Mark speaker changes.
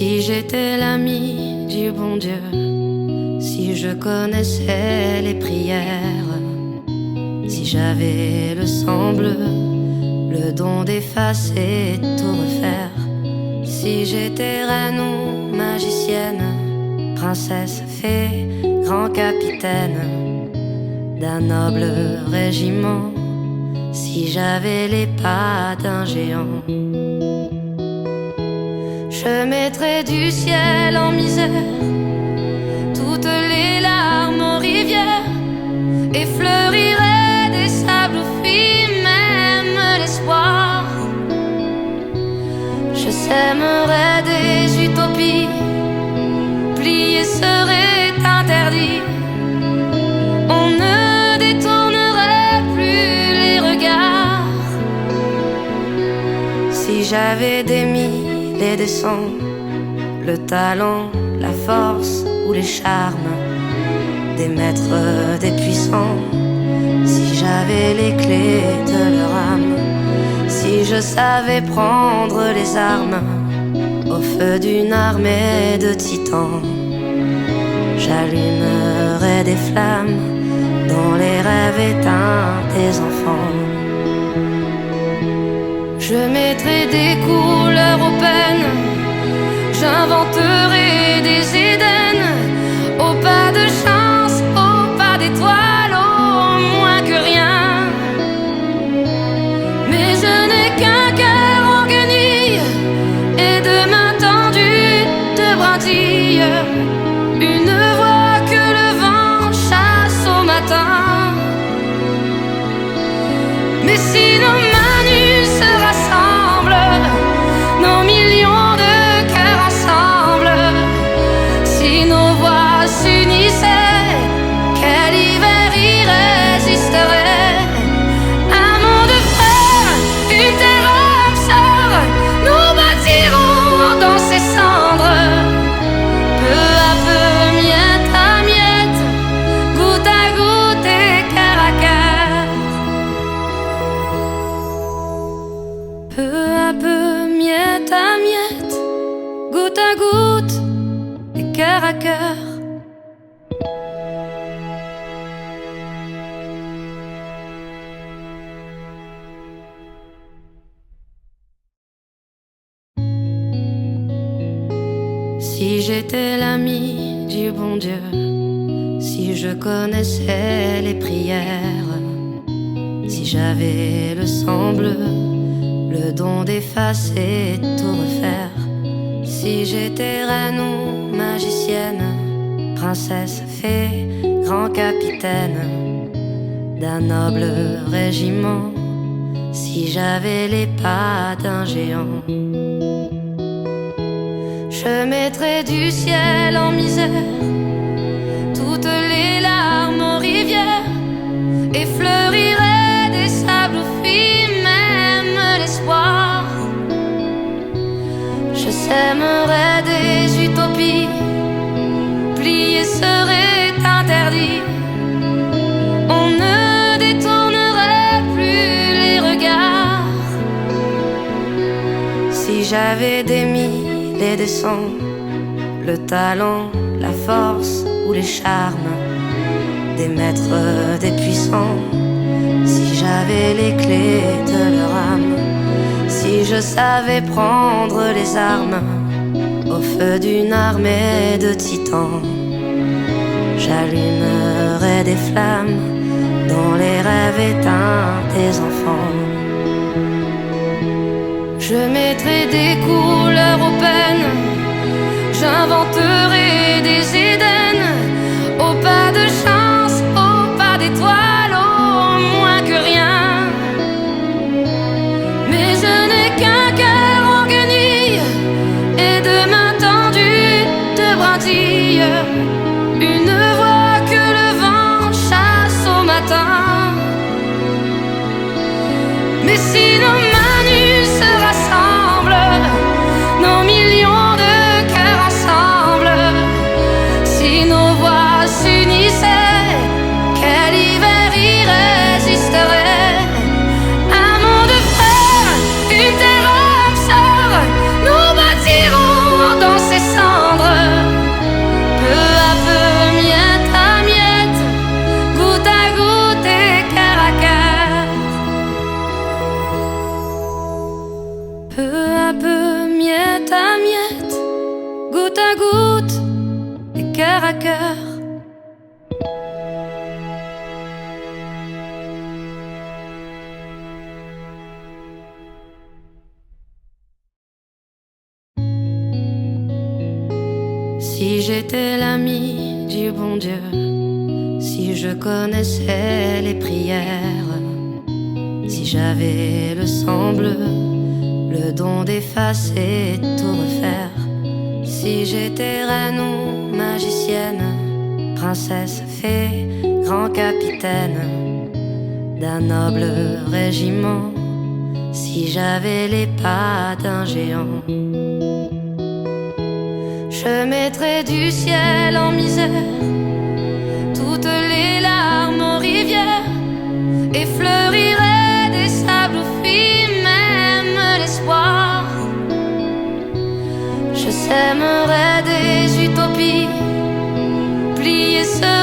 Speaker 1: Si j'étais l'ami du bon Dieu, si je connaissais les prières, si j'avais le sang bleu, le don d'effacer, tout refaire, si j'étais reine ou magicienne, princesse, fée, grand capitaine d'un noble régiment, si j'avais les pas d'un géant, je mettrais du ciel en misère toutes les larmes en rivière et fleurirais des sables fruits, même l'espoir. Je sèmerais des utopies, plier serait interdit. On ne détournerait plus les regards. Si j'avais des milliers et des cents, le talent, la force ou les charmes des maîtres, des puissants, si j'avais les clés de leur âme, si je savais prendre les armes au feu d'une armée de titans, j'allumerais des flammes dans les rêves éteints des enfants. Je mettrai des couleurs aux peines, j'inventerai des Éden, au pas de chance, au pas d'étoiles, au moins que rien. Mais je n'ai qu'un cœur en guenille et deux mains tendues de brindilles, une voix que le vent chasse au matin. Mais si nos mains nues se rassemblent, nos millions de cœurs ensemble, si nos voix s'unissaient, quel hiver irrésisterait? Un monde frère, une terre âme sœur, nous bâtirons dans ces cendres, peu à peu, miette à miette, goutte à goutte et cœur à cœur. Peu à peu, miette à miette, goutte à goutte et cœur à cœur. Si j'étais l'ami du bon Dieu, si je connaissais les prières, si j'avais le sang bleu, le don d'effacer, tout refaire, si j'étais reine ou magicienne, princesse, fée, grand capitaine d'un noble régiment, si j'avais les pas d'un géant, je mettrais du ciel en misère toutes les larmes en rivière et fleurirais des sables fruits, même l'espoir. Je sèmerais des utopies, plier serait interdit. On ne détournerait plus les regards. Si j'avais des mille et des cents, le talent, la force ou les charmes des maîtres, des puissants, si j'avais les clés de leur âme, si je savais prendre les armes au feu d'une armée de titans, j'allumerais des flammes dans les rêves éteints des enfants. Je mettrai des couleurs aux peines, j'inventerai des Éden, au pas de chance, au pas d'étoiles, au moins que rien. Mais je n'ai qu'un cœur en guenille et deux mains tendues de brindilles, une voix que le vent chasse au matin. Mais si nos mains nues se rassemblent, nos millions de cœurs ensemble, si nos voix s'unissaient, quel hiver irrésisterait? Un monde frère, une terre âme sœur, nous bâtirons dans ces peu à peu, miette à miette, goutte à goutte et cœur à cœur. Si j'étais l'ami du bon Dieu, si je connaissais les prières, si j'avais le sang bleu, le don d'effacer, tout refaire. Si j'étais reine ou magicienne, princesse, fée, grand capitaine d'un noble régiment, si j'avais les pas d'un géant, je mettrais du ciel en misère toutes les larmes en rivière et fleurirais des sables où fuit même l'espoir. Je sèmerais des utopies, plier ce